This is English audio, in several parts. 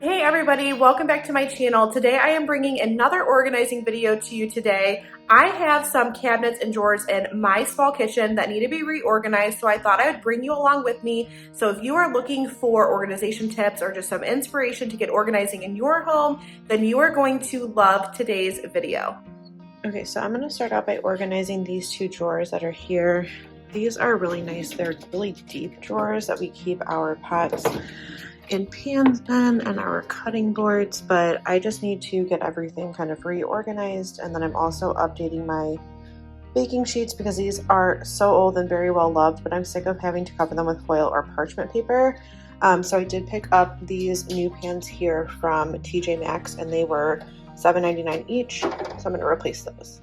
Hey everybody, welcome back to my channel. Today I am bringing another organizing video to you today. I have some cabinets and drawers in my small kitchen that need to be reorganized, so I thought I would bring you along with me. So if you are looking for organization tips or just some inspiration to get organizing in your home, then you are going to love today's video. Okay, so I'm going to start out by organizing these two drawers that are here. These are really nice. They're really deep drawers that we keep our pots and pans in and our cutting boards, but I just need to get everything kind of reorganized. And then I'm also updating my baking sheets because these are so old and very well loved, but I'm sick of having to cover them with foil or parchment paper. So I did pick up these new pans here from TJ Maxx, and they were $7.99 each, so I'm going to replace those.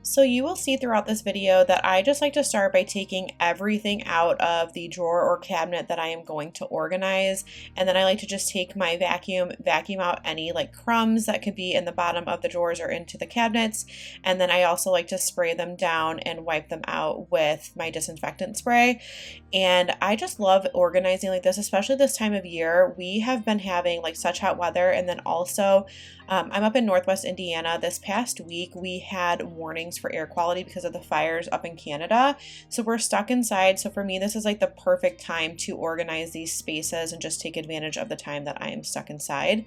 So you will see throughout this video that I just like to start by taking everything out of the drawer or cabinet that I am going to organize. And then I like to just take my vacuum out any like crumbs that could be in the bottom of the drawers or into the cabinets. And then I also like to spray them down and wipe them out with my disinfectant spray. And I just love organizing like this, especially this time of year. We have been having like such hot weather, and then also I'm up in Northwest Indiana. This past week, we had warnings for air quality because of the fires up in Canada. So we're stuck inside. So for me, this is like the perfect time to organize these spaces and just take advantage of the time that I am stuck inside.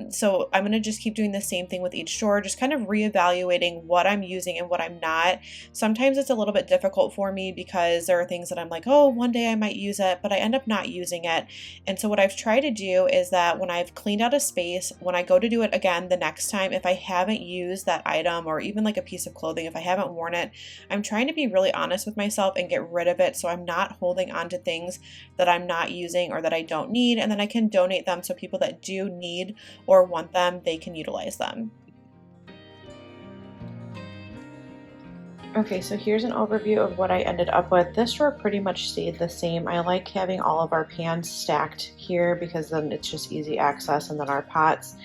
So I'm going to just keep doing the same thing with each drawer, just kind of reevaluating what I'm using and what I'm not. Sometimes it's a little bit difficult for me because there are things that I'm like, oh, one day I might use it, but I end up not using it. And so what I've tried to do is that when I've cleaned out a space, when I go to do it again the next time, if I haven't used that item or even like a piece of clothing, if I haven't worn it, I'm trying to be really honest with myself and get rid of it so I'm not holding on to things that I'm not using or that I don't need, and then I can donate them so people that do need or want them, they can utilize them. Okay, so here's an overview of what I ended up with. This drawer pretty much stayed the same. I like having all of our pans stacked here because then it's just easy access, and then our pots.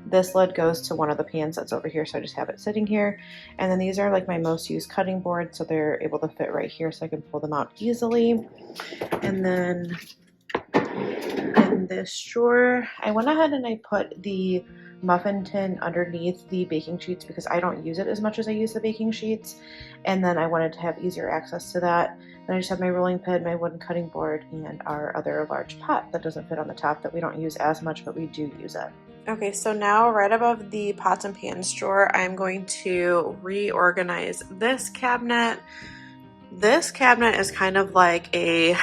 This lid goes to one of the pans that's over here, so I just have it sitting here. And then these are like my most used cutting boards, so they're able to fit right here so I can pull them out easily. And then in this drawer, I went ahead and I put the muffin tin underneath the baking sheets because I don't use it as much as I use the baking sheets, and then I wanted to have easier access to that. Then I just have my rolling pin, my wooden cutting board, and our other large pot that doesn't fit on the top that we don't use as much, but we do use it. Okay, so now right above the pots and pans drawer, I'm going to reorganize this cabinet. This cabinet is kind of like a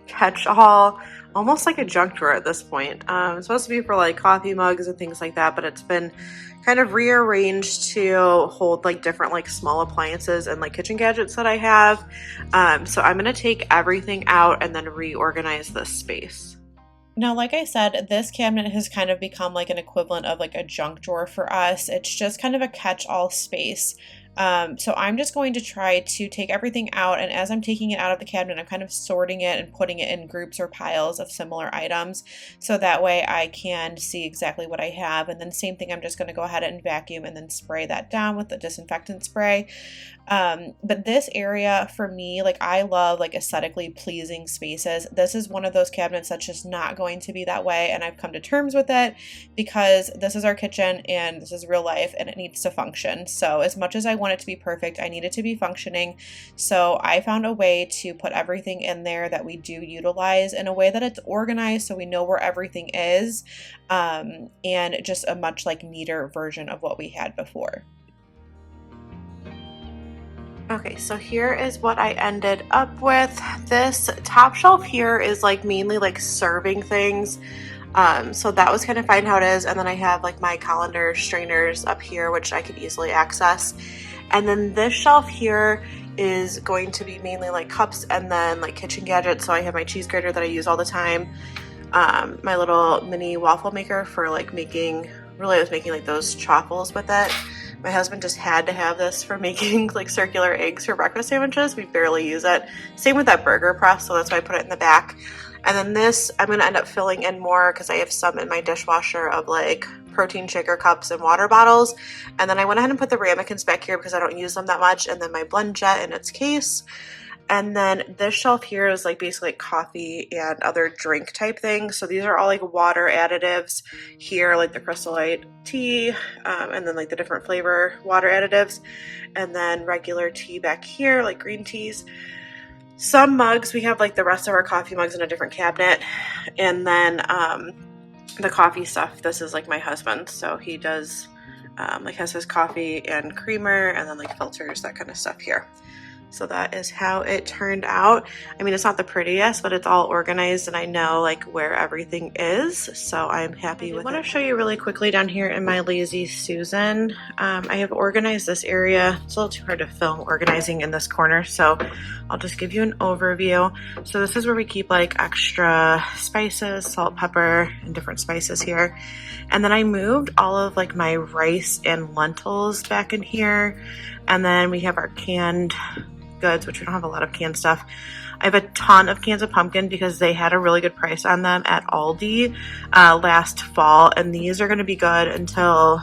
catch-all, almost like a junk drawer at this point. It's supposed to be for like coffee mugs and things like that, but it's been kind of rearranged to hold like different like small appliances and like kitchen gadgets that I have. So I'm gonna take everything out and then reorganize this space. Now, like I said, this cabinet has kind of become like an equivalent of like a junk drawer for us. It's just kind of a catch-all space. So I'm just going to try to take everything out, and as I'm taking it out of the cabinet, I'm kind of sorting it and putting it in groups or piles of similar items, so that way I can see exactly what I have. And then same thing, I'm just going to go ahead and vacuum and then spray that down with the disinfectant spray. But this area for me, like I love like aesthetically pleasing spaces. This is one of those cabinets that's just not going to be that way, and I've come to terms with it because this is our kitchen and this is real life and it needs to function. So as much as I want it to be perfect, I need it to be functioning. So I found a way to put everything in there that we do utilize in a way that it's organized so we know where everything is, and just a much like neater version of what we had before. Okay, so here is what I ended up with. This top shelf here is like mainly like serving things. So that was kind of fine how it is. And then I have like my colander strainers up here, which I could easily access. And then this shelf here is going to be mainly like cups and then like kitchen gadgets. So I have my cheese grater that I use all the time. My little mini waffle maker for like making, really I was making like those chaffles with it. My husband just had to have this for making like circular eggs for breakfast sandwiches. We barely use it. Same with that burger press, so that's why I put it in the back. And then this, I'm going to end up filling in more because I have some in my dishwasher of like protein shaker cups and water bottles. And then I went ahead and put the ramekins back here because I don't use them that much. And then my blend jet in its case. And then this shelf here is like basically like coffee and other drink type things. So these are all like water additives here, like the Crystal Light tea, and then like the different flavor water additives. And then regular tea back here, like green teas. Some mugs, we have like the rest of our coffee mugs in a different cabinet. And then the coffee stuff, this is like my husband. So he does like has his coffee and creamer and then like filters, that kind of stuff here. So that is how it turned out. I mean, it's not the prettiest, but it's all organized and I know like where everything is. So I'm happy with it. I want to show you really quickly down here in my Lazy Susan. I have organized this area. It's a little too hard to film organizing in this corner. So I'll just give you an overview. So this is where we keep like extra spices, salt, pepper, and different spices here. And then I moved all of like my rice and lentils back in here. And then we have our canned goods, which we don't have a lot of canned stuff. I have a ton of cans of pumpkin because they had a really good price on them at Aldi last fall, and these are going to be good until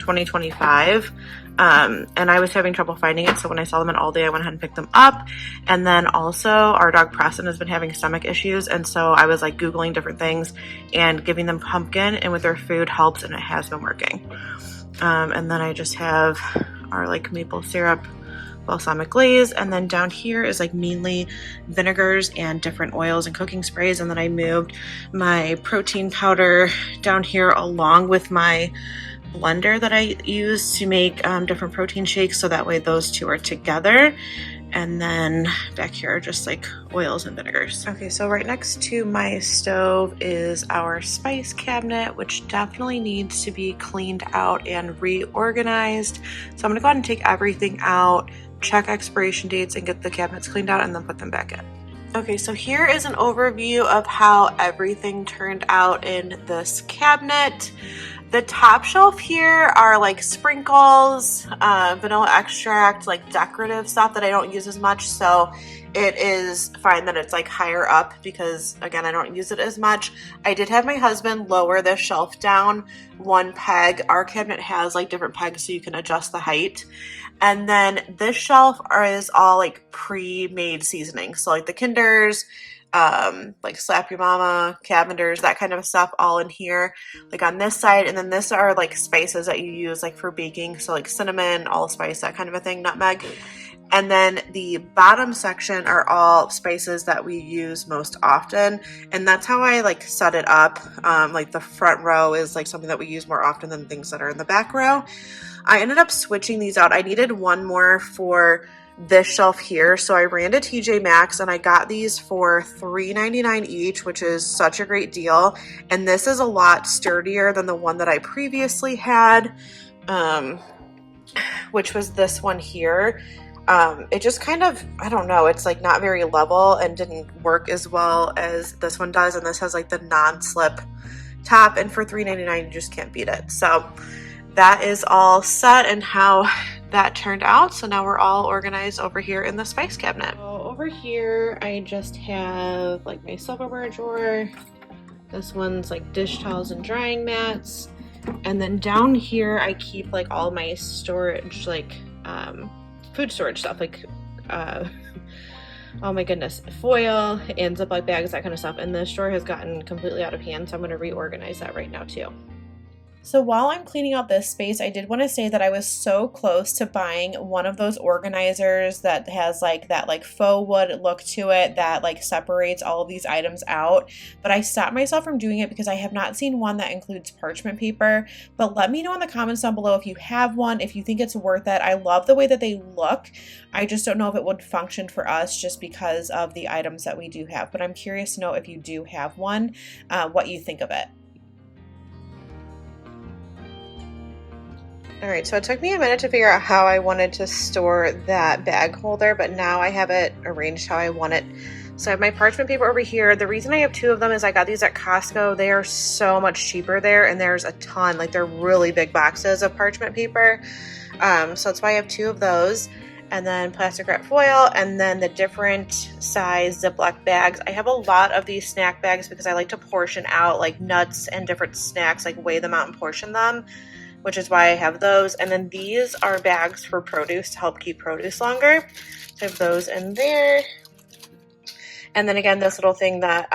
2025. And I was having trouble finding it, so when I saw them at Aldi, I went ahead and picked them up. And then also our dog Preston has been having stomach issues, and so I was like Googling different things and giving them pumpkin, and with their food helps, and it has been working. And then I just have our like maple syrup balsamic glaze, and then down here is like mainly vinegars and different oils and cooking sprays. And then I moved my protein powder down here along with my blender that I use to make different protein shakes, so that way those two are together. And then back here are just like oils and vinegars. Okay, so right next to my stove is our spice cabinet, which definitely needs to be cleaned out and reorganized. So I'm gonna go ahead and take everything out, check expiration dates, and get the cabinets cleaned out and then put them back in. Okay, so here is an overview of how everything turned out in this cabinet. The top shelf here are like sprinkles, vanilla extract, like decorative stuff that I don't use as much. So it is fine that it's like higher up because again, I don't use it as much. I did have my husband lower this shelf down one peg. Our cabinet has like different pegs so you can adjust the height. And then this shelf is all like pre-made seasonings. So like the Kinders, like Slap Your Mama, Cavenders, that kind of stuff all in here, like on this side. And then this are like spices that you use like for baking. So like cinnamon, allspice, that kind of a thing, nutmeg. And then the bottom section are all spices that we use most often. And that's how I like set it up. Like the front row is like something that we use more often than things that are in the back row. I ended up switching these out. I needed one more for this shelf here. So I ran to TJ Maxx and I got these for $3.99 each, which is such a great deal. And this is a lot sturdier than the one that I previously had, which was this one here. It just kind of, I don't know, it's like not very level and didn't work as well as this one does. And this has like the non-slip top, and for $3.99 you just can't beat it. So that is all set and how that turned out. So now we're all organized over here in the spice cabinet. So over here I just have like my silverware drawer. This one's like dish towels and drying mats. And then down here I keep like all my storage, like food storage stuff, like oh my goodness, foil and Ziploc bags, that kind of stuff. And this drawer has gotten completely out of hand, so I'm going to reorganize that right now too. So while I'm cleaning out this space, I did want to say that I was so close to buying one of those organizers that has like that like faux wood look to it that like separates all of these items out. But I stopped myself from doing it because I have not seen one that includes parchment paper. But let me know in the comments down below if you have one, if you think it's worth it. I love the way that they look. I just don't know if it would function for us just because of the items that we do have. But I'm curious to know if you do have one, what you think of it. All right, so it took me a minute to figure out how I wanted to store that bag holder, but now I have it arranged how I want it. So I have my parchment paper over here. The reason I have two of them is I got these at Costco. They are so much cheaper there, and there's a ton, like they're really big boxes of parchment paper. So that's why I have two of those. And then plastic wrap foil, and then the different size Ziploc bags. I have a lot of these snack bags because I like to portion out like nuts and different snacks, like weigh them out and portion them, which is why I have those. And then these are bags for produce to help keep produce longer. So I have those in there. And then again, this little thing that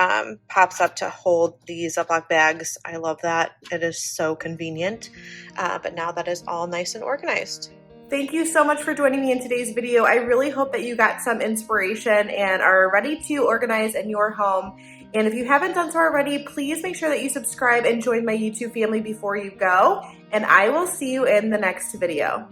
pops up to hold these Ziploc bags. I love that. It is so convenient. But now that is all nice and organized. Thank you so much for joining me in today's video. I really hope that you got some inspiration and are ready to organize in your home. And if you haven't done so already, please make sure that you subscribe and join my YouTube family before you go. And I will see you in the next video.